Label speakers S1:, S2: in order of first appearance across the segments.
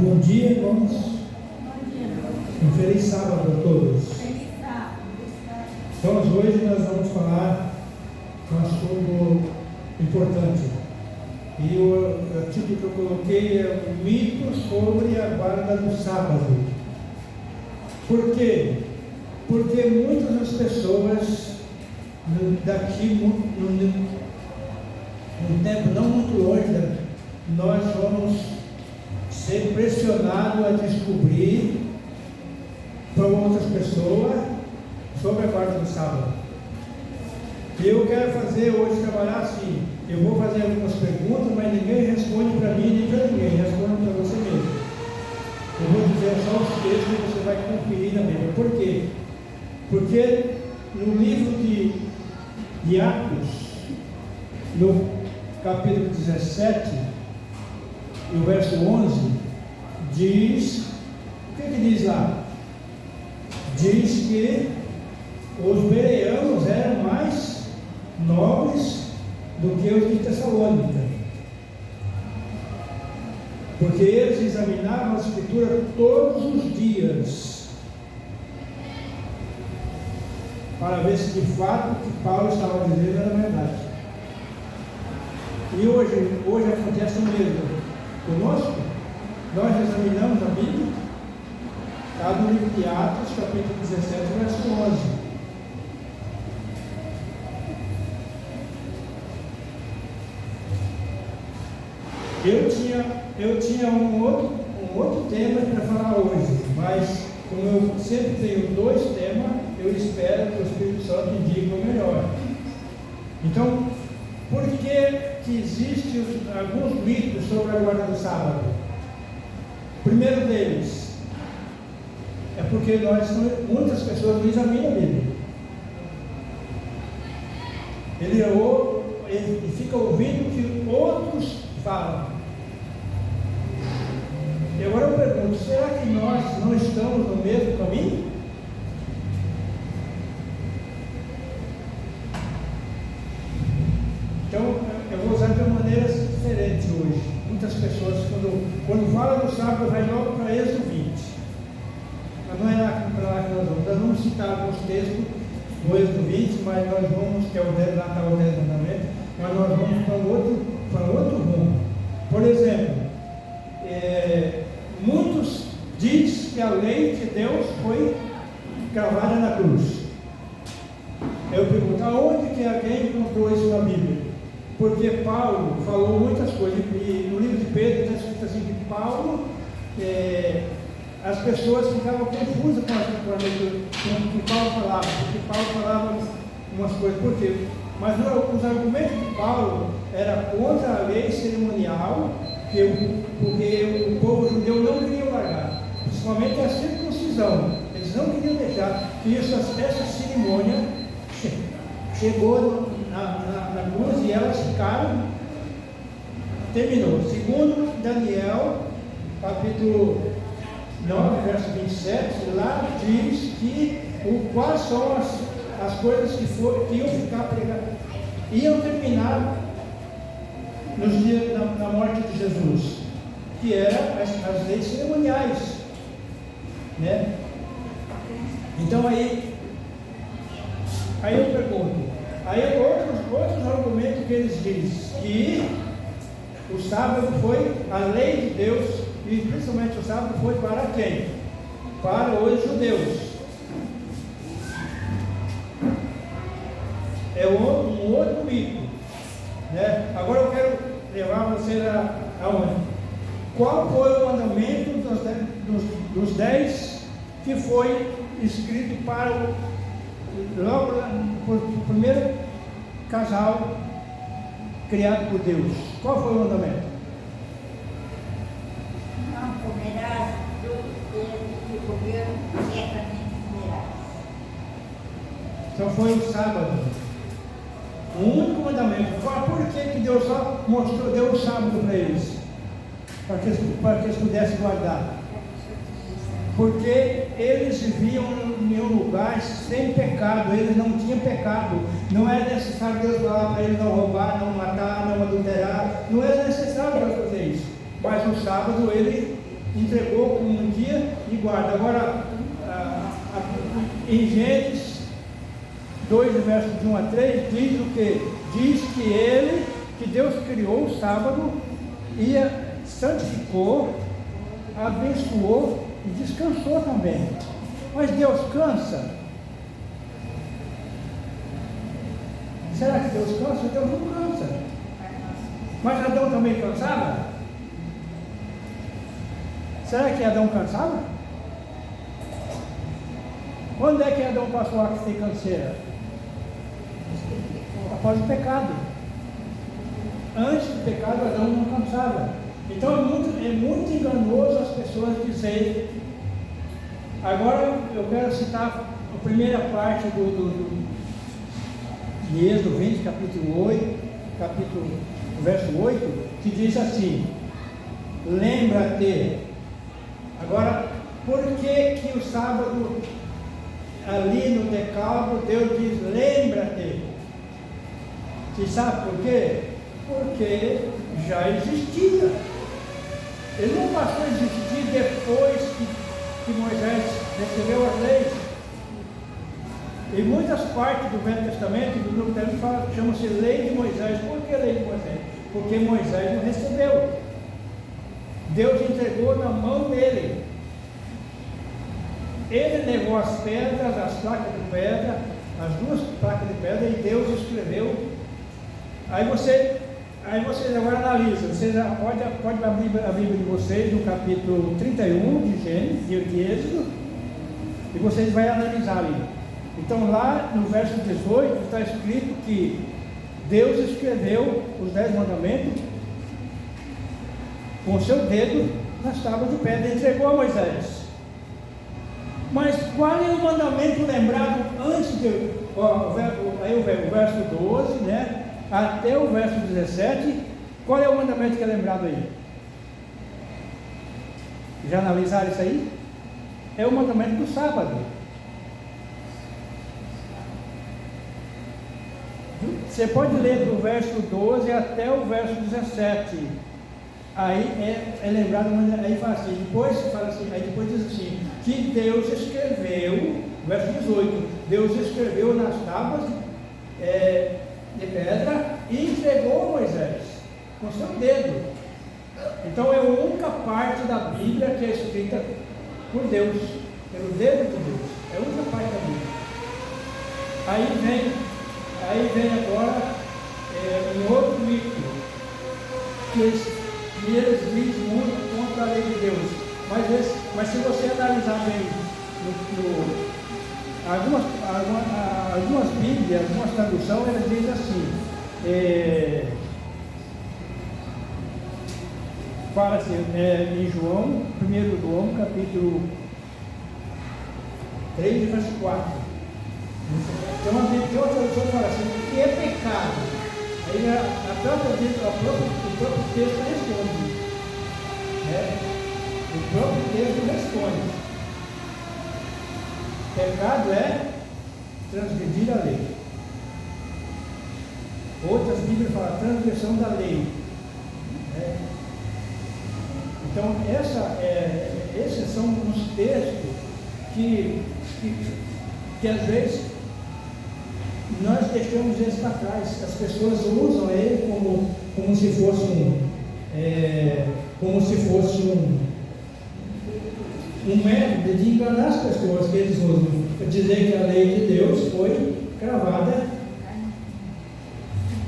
S1: Bom dia, irmãos. Um feliz sábado a todos. Então, hoje nós vamos falar um assunto importante. E o título que eu coloquei é o mito sobre a guarda do sábado. Por quê? Porque muitas das pessoas, daqui num tempo não muito longe, nós vamos ser pressionados a descobrir para outras pessoas sobre a guarda do sábado. E eu quero fazer hoje, trabalhar assim. Eu vou fazer algumas perguntas, mas ninguém responde para mim nem para ninguém, responde para você mesmo. Eu vou dizer só os textos e você vai conferir na Bíblia. Por quê? Porque no livro de Atos, no capítulo 17, no verso 11, diz, o que diz lá? Diz que os bereanos eram mais nobres do que os de Tessalônica, porque eles examinavam a Escritura todos os dias, para ver se de fato o que Paulo estava dizendo era verdade. E hoje acontece o mesmo conosco. Nós examinamos a Bíblia, está no livro de Atos, capítulo 17, verso 11. Eu tinha um outro tema para falar hoje, mas como eu sempre tenho dois temas, eu espero que o Espírito Santo indique o melhor. Então, por que existem alguns mitos sobre a guarda do sábado? O primeiro deles é porque muitas pessoas não examinam a Bíblia. Ele fica ouvindo o que outros falam. E agora eu pergunto, será que nós não estamos no mesmo caminho? Então, eu vou usar de uma maneira diferente hoje. Muitas pessoas, quando falam do sábado, vai logo para Êxodo 20. Mas não é lá para lá que nós vamos. Nós vamos citar alguns textos do Êxodo 20, mas nós vamos, que é o 10, lá está o 10 mandamentos, mas nós vamos para outro rumo. Por exemplo, muitos dizem que a lei de Deus foi cravada na cruz. Eu pergunto, aonde que alguém encontrou isso na Bíblia? Porque Paulo falou muitas coisas, e no livro de Pedro está escrito assim, que Paulo, as pessoas ficavam confusas com o que Paulo falava, porque Paulo falava umas coisas, por quê? Mas os argumentos de Paulo eram contra a lei cerimonial, porque o povo judeu não queria largar, principalmente a circuncisão. Eles não queriam deixar que essa cerimônia chegou na cruz e elas ficaram, terminou. Segundo Daniel, capítulo 9, verso 27, lá diz que quais são as coisas que iam ficar pregadas, iam terminar nos dias da morte de Jesus, que eram as leis cerimoniais, né? Então aí eu pergunto, aí outros argumentos que eles dizem, que o sábado foi a lei de Deus, e principalmente o sábado foi para quem? Para os judeus. É um outro mito, né? Agora eu quero levar você aonde? Qual foi o mandamento dos 10 que foi escrito para o primeiro casal criado por Deus? Qual foi o mandamento?
S2: Não comerás do que comeram certamente comerás.
S1: Então foi o sábado. O único mandamento. Por que Deus só deu o sábado para eles? Para que eles pudessem guardar. Porque eles viviam em um lugar sem pecado, eles não tinham pecado. Não era necessário Deus falar para eles não roubar, não matar, não adulterar. Não era necessário Deus fazer isso. Mas no sábado ele entregou como um dia de guarda. Agora, em Gênesis 2, versos de 1 a 3, diz o que? Diz que Deus criou o sábado e santificou, abençoou e descansou também. Mas Deus cansa? Será que Deus cansa? Deus não cansa. Mas Adão também cansava? Será que Adão cansava? Quando é que Adão passou a ter canseira? Após o pecado. Antes do pecado, Adão não cansava. Então é muito enganoso as pessoas dizerem. Agora eu quero citar a primeira parte de Êxodo 20, capítulo 8, verso 8, que diz assim: lembra-te. Agora, por que o sábado, ali no decálogo, Deus diz lembra-te? Você sabe por quê? Porque já existia. Ele não passou a existir depois que Moisés recebeu as leis. Em muitas partes do Velho Testamento e do Novo Testamento chama-se lei de Moisés. Por que lei de Moisés? Porque Moisés não recebeu. Deus entregou na mão dele. Ele levou as pedras, as placas de pedra, as duas placas de pedra, e Deus escreveu. Aí vocês agora analisam. Vocês pode abrir a Bíblia de vocês no capítulo 31 de Gênesis, de Êxodo, e vocês vão analisar ali. Então lá no verso 18 está escrito que Deus escreveu os 10 mandamentos com o seu dedo nas tábuas de pedra e entregou a Moisés. Mas qual é o mandamento lembrado antes de aí o verso 12, né, até o verso 17? Qual é o mandamento que é lembrado aí? Já analisaram isso aí? É o mandamento do sábado. Você pode ler do verso 12 até o verso 17. Aí é lembrado, aí fala assim, aí depois diz assim, que Deus escreveu, verso 18, Deus escreveu nas tábuas de pedra e entregou a Moisés com seu dedo. Então é a única parte da Bíblia que é escrita por Deus, pelo dedo de Deus. É a única parte da Bíblia. Aí vem agora um outro mito, que eles dizem muito contra a lei de Deus. Mas se você analisar bem algumas Bíblias, algumas traduções, elas dizem assim, fala assim, em João, 1 João, capítulo 3, verso 4. Tem outra tradução que fala assim, o que é pecado? Aí o próprio texto responde. O próprio texto responde. Pecado é transgredir a lei. Outras Bíblias falam transgressão da lei. Então, esses são uns textos que às vezes nós deixamos eles para trás. As pessoas usam ele como se fosse um método de enganar as pessoas, que eles usam para dizer que a lei de Deus foi cravada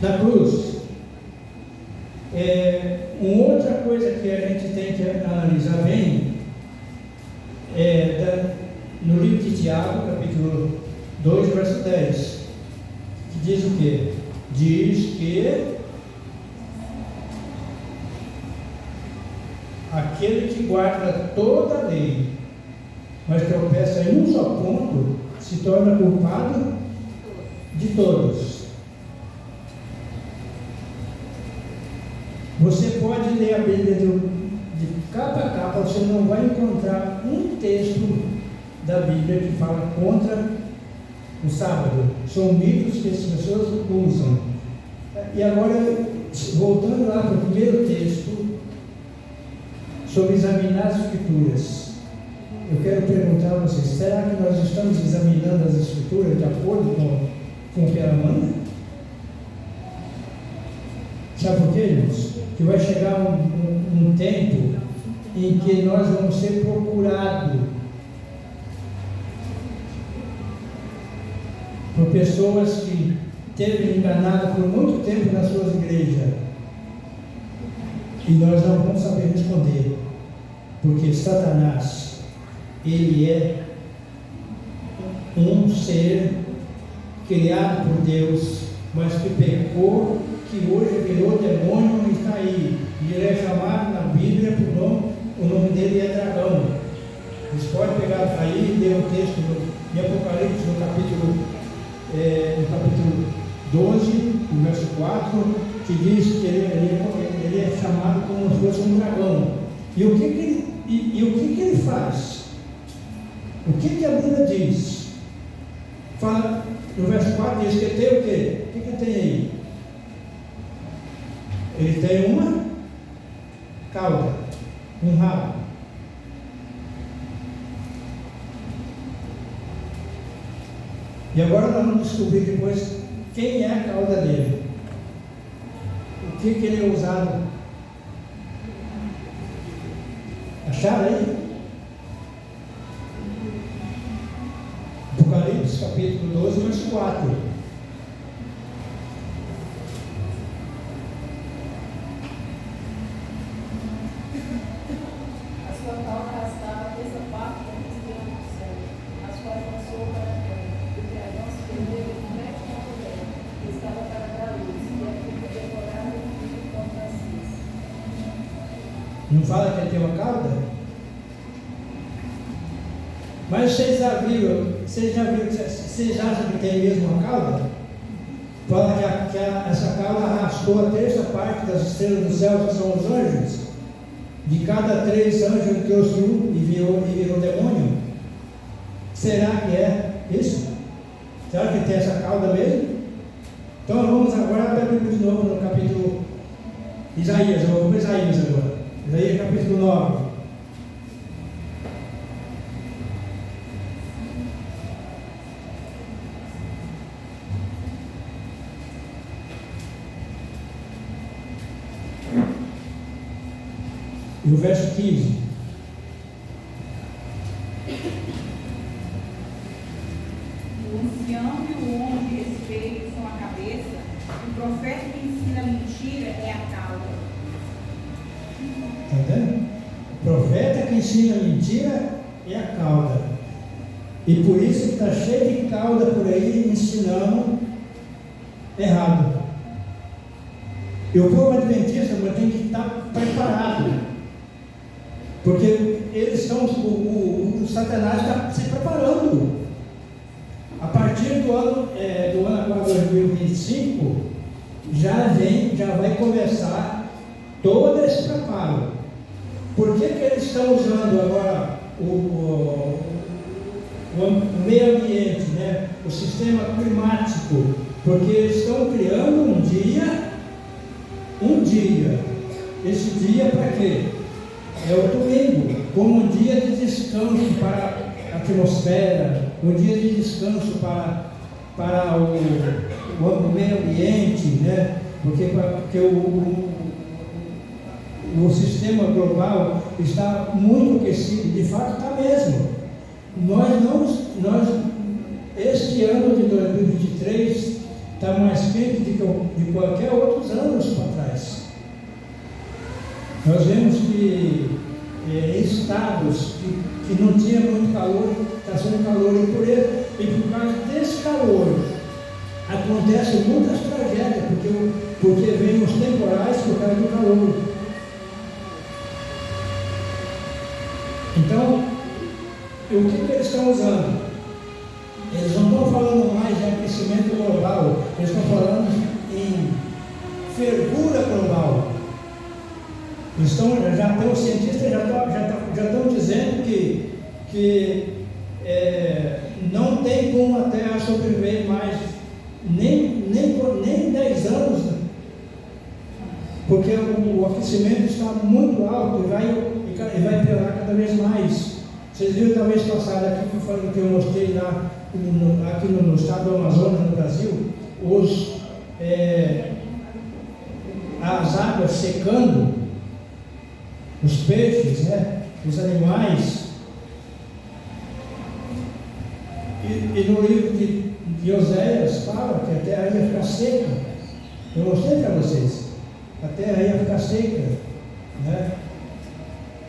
S1: na cruz. Uma outra coisa que a gente tem que analisar bem no livro de Tiago, capítulo 2, verso 10, que diz o quê? Diz que aquele que guarda toda a lei, mas tropeça em um só ponto, se torna culpado de todos. Você pode ler a Bíblia de capa a capa, você não vai encontrar um texto da Bíblia que fala contra o sábado. São mitos que as pessoas usam. E agora, voltando lá para o primeiro texto, sobre examinar as Escrituras. Eu quero perguntar a vocês, será que nós estamos examinando as Escrituras de acordo com o que ela manda? Sabe por quê, irmãos? Que vai chegar um tempo em que nós vamos ser procurados por pessoas que teve enganado por muito tempo nas suas igrejas, e nós não vamos saber responder, porque Satanás, ele é um ser criado por Deus, mas que pecou, que hoje virou demônio e está aí, e ele é chamado na Bíblia por nome, o nome dele é dragão. Vocês podem pegar aí e ler o texto em Apocalipse, no capítulo 12, no verso 4, que diz que ele é chamado como se fosse um dragão. E o que ele faz? O que a Bíblia diz? Fala, no verso 4 diz que ele tem o quê? O que ele tem aí? Ele tem uma cauda, um rabo. E agora nós vamos descobrir depois quem é a cauda dele. O que ele é usado. Acharam aí? Apocalipse, capítulo 12, verso 4. Não fala que ele tem uma cauda? Mas vocês já viram, vocês acham que tem mesmo uma cauda? Fala que essa cauda arrastou a terça parte das estrelas do céu, que são os anjos. De cada 3 anjos ele trouxe um e virou demônio. Será que é isso? Será que tem essa cauda mesmo? Então vamos agora para a Bíblia de novo no capítulo Isaías. Eu vou para Isaías agora. Isaías capítulo 9. E o verso 15.
S3: O ancião e o homem de respeito são a cabeça, o profeta que ensina mentira é a cauda.
S1: Está vendo? O profeta que ensina mentira é a cauda. E por isso que está cheio de cauda por aí ensinando errado. E o povo adventista tem que estar preparado. Porque eles estão, o Satanás está se preparando. A partir do ano agora 2025, já vai começar todo esse preparo. Por que eles estão usando agora o meio ambiente, né? O sistema climático? Porque eles estão criando um dia. Esse dia para quê? É o domingo, como um dia de descanso para a atmosfera, um dia de descanso para o meio ambiente, né? Porque o sistema global está muito aquecido, de fato está mesmo. Este ano de 2023 está mais quente do que qualquer outros anos para trás. Nós vemos que estados que não tinha muito calor, está sendo calor, e por causa desse calor acontecem muitas tragédias, porque vem os temporais por causa do calor. Então, o que eles estão usando? Eles não estão falando mais de aquecimento global, eles estão falando em fervura global. Os cientistas já estão dizendo que não tem como a Terra sobreviver mais nem 10 anos, porque o aquecimento está muito alto e e vai piorar cada vez mais. Vocês viram da vez passada aqui que eu mostrei lá aqui no estado do Amazonas, no Brasil, as águas secando, os peixes, né, os animais. E no livro de Oséias fala que a terra ia ficar seca. Eu mostrei para vocês. A terra ia ficar seca, né?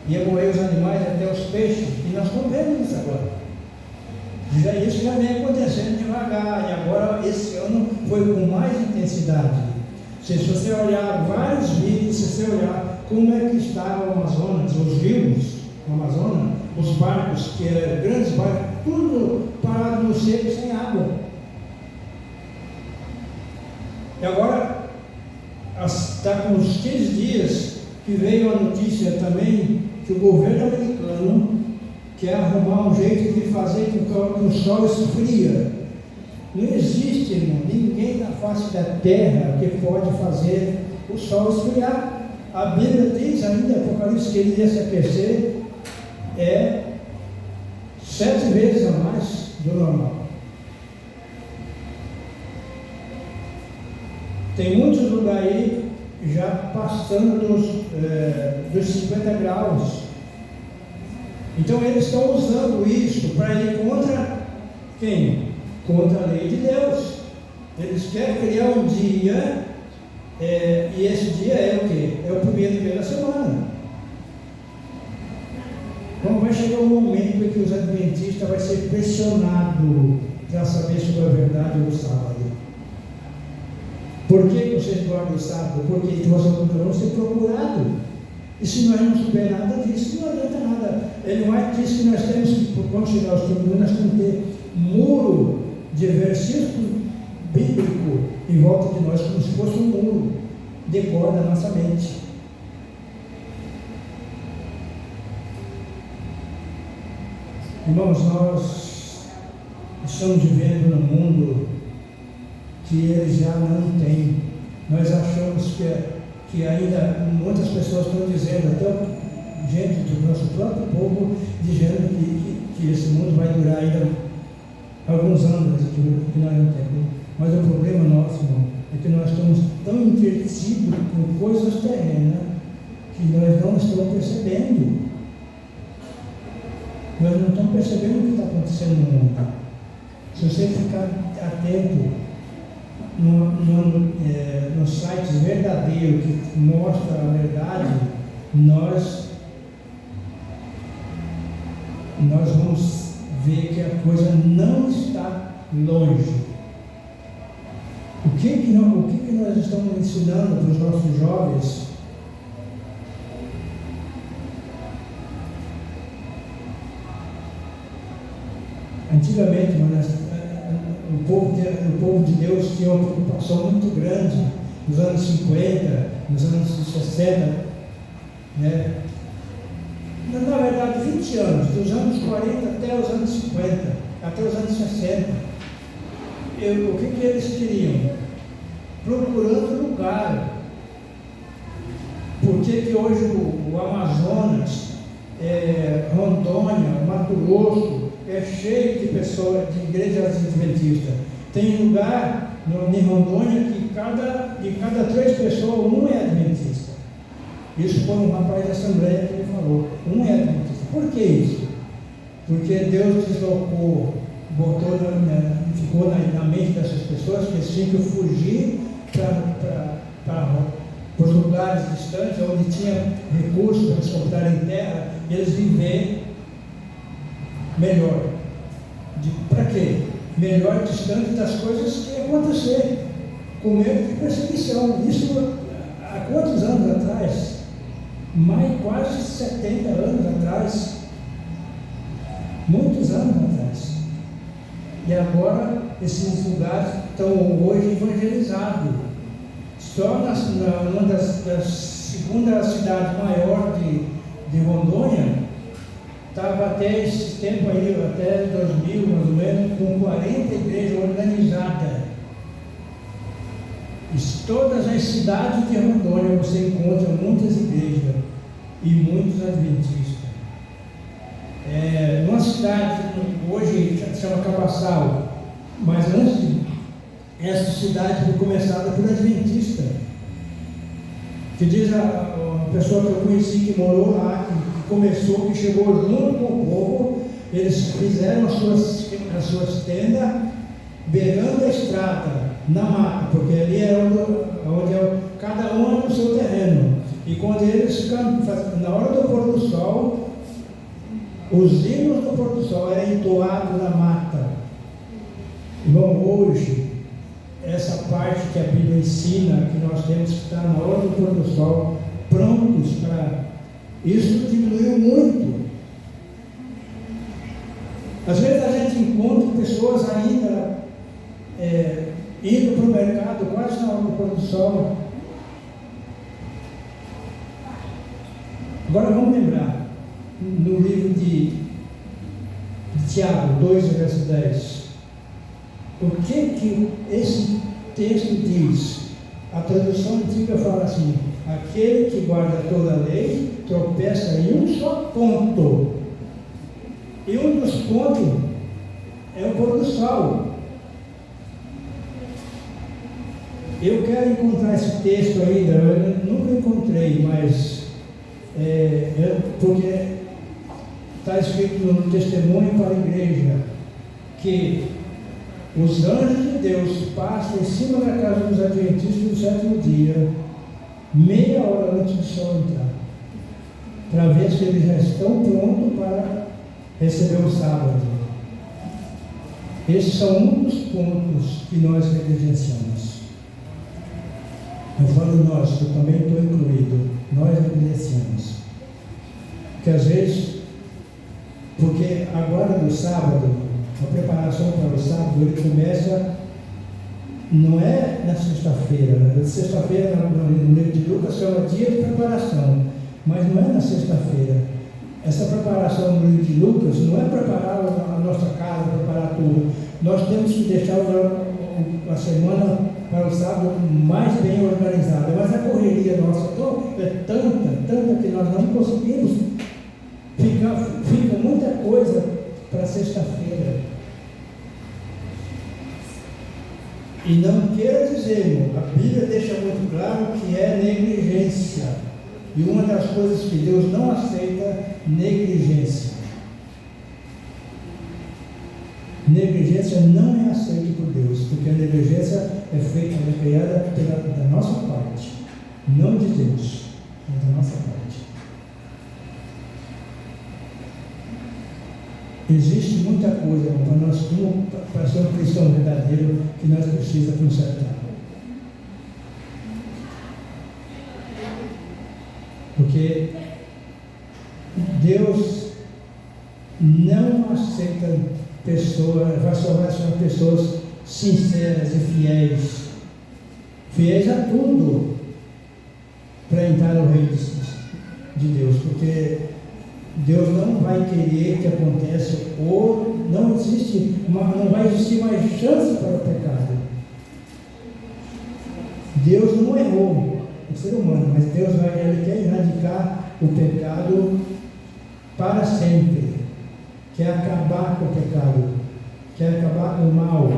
S1: Ia morrer os animais, até os peixes. E nós estamos vendo isso agora. Isso já vem acontecendo devagar. E agora, esse ano, foi com mais intensidade. Se você olhar vários vídeos, se você olhar como é que está o Amazonas, os rios do Amazonas, os barcos, grandes barcos, tudo parado no seco, sem água. E agora, está com uns 15 dias que veio a notícia também que o governo americano quer arrumar um jeito de fazer com que o sol esfria. Não existe, irmão, ninguém na face da terra que pode fazer o sol esfriar. A Bíblia diz ainda, Apocalipse, que ele ia se aquecer 7 vezes a mais do normal. Tem muitos lugares aí já passando dos 50 graus. Então eles estão usando isso para ir contra quem? Contra a lei de Deus. Eles querem criar um dia, e esse dia é o quê? É o primeiro dia da semana. Então vai chegar um momento em que os adventistas vão ser pressionados para saber sobre a verdade do sábado. Por que vocês guardam o sábado? Porque nós vamos ser procurados. E se nós não souber nada disso, não adianta nada. Ele mais diz que nós temos que, quando chegar aos tribunais, nós temos que ter muro de versículo bíblico em volta de nós, como se fosse um muro de corda na nossa mente. Irmãos, nós estamos vivendo num mundo que eles já não têm. Nós achamos que ainda muitas pessoas estão dizendo, até gente do nosso próprio povo, dizendo que esse mundo vai durar ainda alguns anos, que nós não temos. Mas o problema nosso, irmão, é que nós estamos tão entretidos com coisas terrenas que nós não estamos percebendo. Nós não estamos percebendo o que está acontecendo no mundo. Se você ficar atento nos sites verdadeiros que mostram a verdade, nós vamos ver que a coisa não está longe. O que nós estamos ensinando para os nossos jovens? Antigamente, o povo de Deus tinha uma preocupação muito grande nos anos 50, nos anos 60, né? Na verdade, 20 anos, dos anos 40 até os anos 50, até os anos 60. O que eles queriam? Procurando lugar. Por que hoje o Amazonas, Rondônia, Mato Grosso, é cheio de pessoas, de igrejas adventistas? Tem lugar em Rondônia que de cada 3 pessoas, um é adventista. Isso foi um rapaz da Assembleia que ele falou. Um é adventista. Por que isso? Porque Deus deslocou, ficou na mente dessas pessoas que eles tinham que fugir para os lugares distantes, onde tinha recursos para eles comprarem terra, e eles viver melhor. Para quê? Melhor distante das coisas que iam acontecer, com medo de perseguição. Isso há quantos anos atrás? Quase 70 anos atrás. Muitos anos atrás. E agora esses lugares estão hoje evangelizados. Só numa das segunda cidade maior de Rondônia, estava até esse tempo aí, até 2000 mais ou menos, com 40 igrejas organizadas. E todas as cidades de Rondônia você encontra muitas igrejas. e muitos adventistas. Numa cidade, hoje se chama Cabaçal, mas antes, essa cidade foi começada por adventista. Que diz a pessoa que eu conheci que morou lá, que começou, que chegou junto com o povo, eles fizeram as suas tendas beirando a estrada, na mata, porque ali era onde cada um era no seu terreno. E quando eles, na hora do pôr do sol, os hinos do pôr do sol eram entoados na mata. Irmão, hoje, essa parte que a Bíblia ensina, que nós temos que estar na hora do pôr do sol, prontos para... Isso diminuiu muito. Às vezes a gente encontra pessoas ainda indo para o mercado quase na hora do pôr do sol. Agora vamos lembrar, no livro de Tiago 2, verso 10, o que esse texto diz? A tradução antiga fala assim: aquele que guarda toda a lei tropeça em um só ponto. E um dos pontos é o pôr do sol. Eu quero encontrar esse texto ainda, eu nunca encontrei, mas porque está escrito no testemunho para a igreja que os anjos de Deus passam em cima da casa dos adventistas no sétimo dia, meia hora antes do sol entrar, para ver se eles já estão prontos para receber o sábado. Esses são um dos pontos que nós negligenciamos. Eu falo nós, eu também estou incluído. Nós negligenciamos. Porque às vezes, porque agora no sábado, a preparação para o sábado, ele começa, não é na sexta-feira. Sexta-feira, no livro de Lucas, chama dia de preparação, mas não é na sexta-feira. Essa preparação no livro de Lucas não é preparar a nossa casa, preparar tudo. Nós temos que deixar a semana para o sábado mais bem organizada, mas a correria nossa é tanta que nós não conseguimos. Fica muita coisa para sexta-feira. E não quero dizer, irmão, a Bíblia deixa muito claro que é negligência. E uma das coisas que Deus não aceita, negligência. Negligência não é aceita por Deus, porque a negligência é feita, é criada da nossa parte, não de Deus, mas da nossa parte. Existe muita coisa para nós, para ser um cristão verdadeiro, que nós precisamos consertar. Porque Deus não aceita pessoas, vai só pessoas sinceras e fiéis. Fiéis a tudo para entrar no reino de Deus, porque Deus não vai querer que aconteça, ou não vai existir mais chance para o pecado. Deus não errou o ser humano, mas Deus ele quer erradicar o pecado para sempre, quer acabar com o pecado, quer acabar com o mal.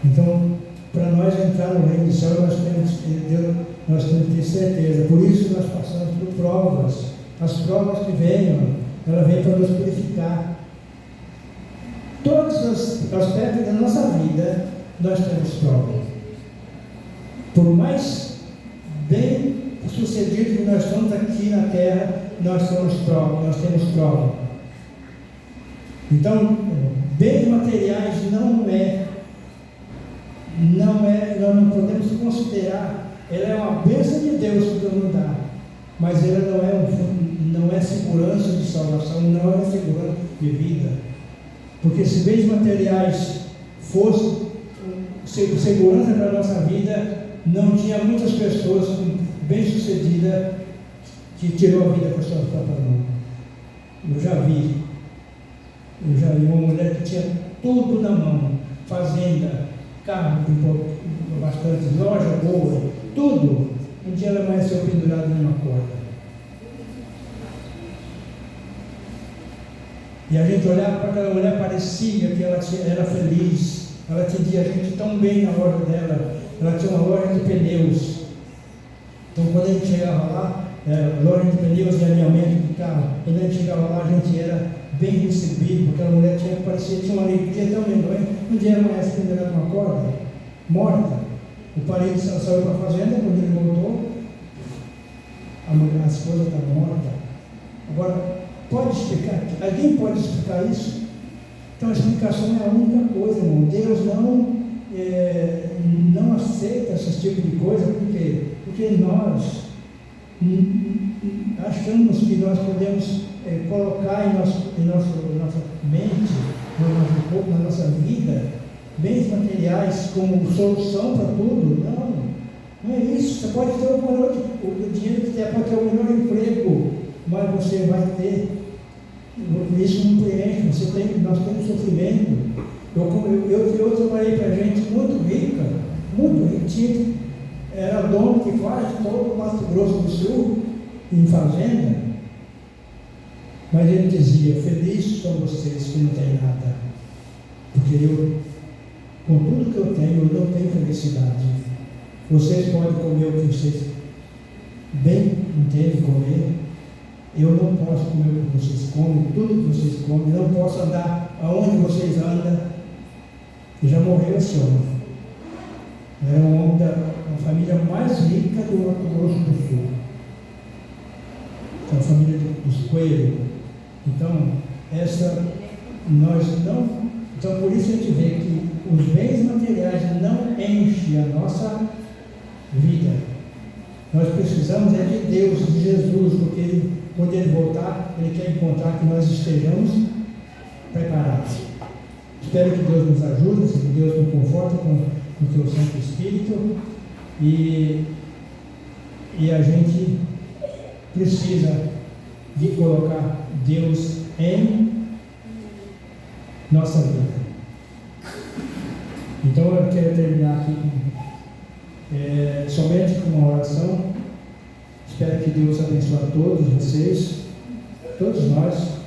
S1: Então, para nós entrar no reino do céu, nós temos que ter certeza. Por isso nós passamos por provas. As provas que venham, ela vem para nos purificar. Todos os aspectos da nossa vida, nós temos provas. Por mais bem sucedido que nós estamos aqui na terra, nós temos prova. Então, bens materiais nós não podemos considerar, ela é uma bênção de Deus que Deus nos dá, mas ela não é segurança de salvação, não é segurança de vida. Porque se bens materiais fossem segurança para a nossa vida, não tinha muitas pessoas bem-sucedidas que tirou a vida com a sua própria mão. Eu já vi uma mulher que tinha tudo na mão, fazenda, carro, bastante, loja boa, tudo. Um dia ela amanheceu pendurada numa corda. E a gente olhava para aquela mulher, parecia que ela era feliz, ela atendia a gente tão bem na loja dela, ela tinha uma loja de pneus. Então quando a gente chegava lá, loja de pneus e alinhamento de carro, quando a gente chegava lá, a gente era bem recebido, porque a mulher tinha uma alegria tão enorme. Um dia a mulher se pendurou numa corda, morta. O marido saiu para a fazenda, quando ele voltou, a esposa está morta. Agora, pode explicar? Alguém pode explicar isso? Então a explicação é a única coisa, irmão. Deus não aceita esse tipo de coisa, por quê? Porque nós achamos que nós podemos colocar em nossa mente, no nosso corpo, na nossa vida, bens materiais como solução para tudo. Não é isso. Você pode ter o dinheiro que você pode ter o melhor emprego, mas você vai ter, isso não preenche, nós temos sofrimento. Eu trabalhei para gente muito rica, era dono de quase todo o Mato Grosso do Sul, em fazenda, mas ele dizia: felizes são vocês que não têm nada, porque eu, com tudo que eu tenho, eu não tenho felicidade. Vocês podem comer o que vocês bem entendem comer, eu não posso comer o que vocês comem, tudo que vocês comem, não posso andar aonde vocês andam. E já morreu esse homem. Era um homem da família mais rica do Mato Grosso do Sul, a família dos Coelhos. Então, então por isso a gente vê que os bens materiais não enchem a nossa vida. Nós precisamos de Deus, de Jesus, porque quando Ele voltar, Ele quer encontrar que nós estejamos preparados. Espero que Deus nos ajude, que Deus nos conforte com o Seu Santo Espírito, e a gente precisa de colocar Deus em nossa vida. Então eu quero terminar aqui somente com uma oração. Espero que Deus abençoe a todos vocês, todos nós,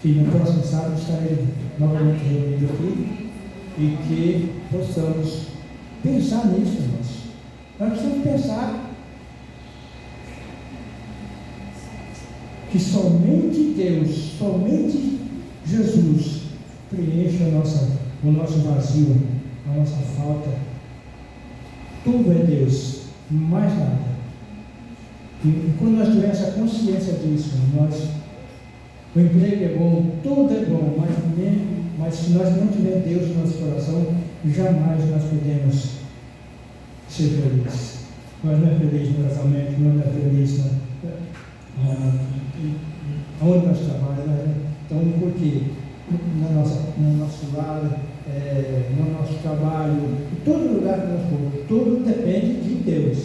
S1: que no próximo sábado estaremos novamente reunidos aqui, e que possamos pensar nisso, irmãos. Nós precisamos pensar que somente Deus, somente Jesus preenche o nosso vazio, a nossa falta. Tudo é Deus, mais nada. E quando nós tivermos essa consciência disso, o emprego é bom, tudo é bom, mas se nós não tivermos Deus no nosso coração, jamais nós podemos ser felizes. Nós não é feliz no casamento, não é feliz onde nós trabalhamos. Então, porque no nosso lar, no nosso trabalho, em todo lugar que nós formos, tudo depende de Deus.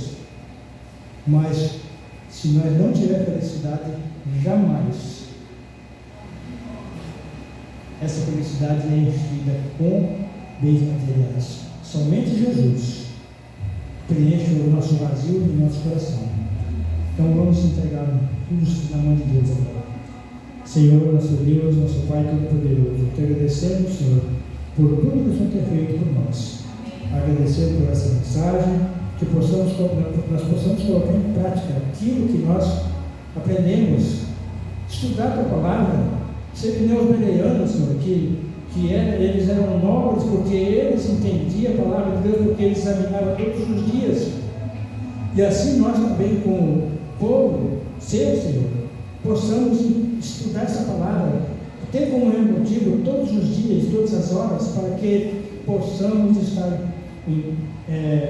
S1: Mas se nós não tivermos felicidade, jamais essa felicidade é enchida com bens materiais. Somente Jesus preenche o nosso vazio e o nosso coração. Então vamos entregar tudo na mão de Deus agora. Senhor, nosso Deus, nosso Pai Todo-Poderoso, te agradecemos, Senhor, por tudo que o Senhor tem feito por nós. Agradecer por essa mensagem, que nós possamos colocar em prática aquilo que nós aprendemos, estudar a tua palavra, ser que nem os bereanos, Senhor, eles eram nobres porque eles entendiam a palavra de Deus, porque eles examinavam todos os dias. E assim nós também, como povo seu, Senhor, possamos estudar essa palavra, ter comunhão contigo todos os dias, todas as horas, para que possamos estar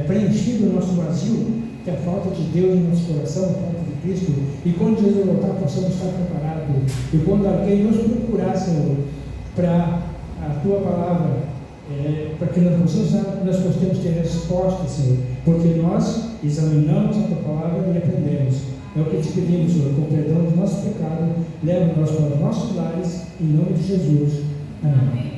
S1: preenchido o nosso vazio, que é a falta de Deus no nosso coração, a falta de Cristo, e quando Jesus voltar, possamos estar preparados. E quando alguém nos procurar, Senhor, para a tua palavra, para que nós possamos ter resposta, Senhor, porque nós examinamos a tua palavra e aprendemos. É o que te pedimos, Senhor, com perdão dos nossos pecados, leva-nos para os nossos lares, em nome de Jesus. Amém.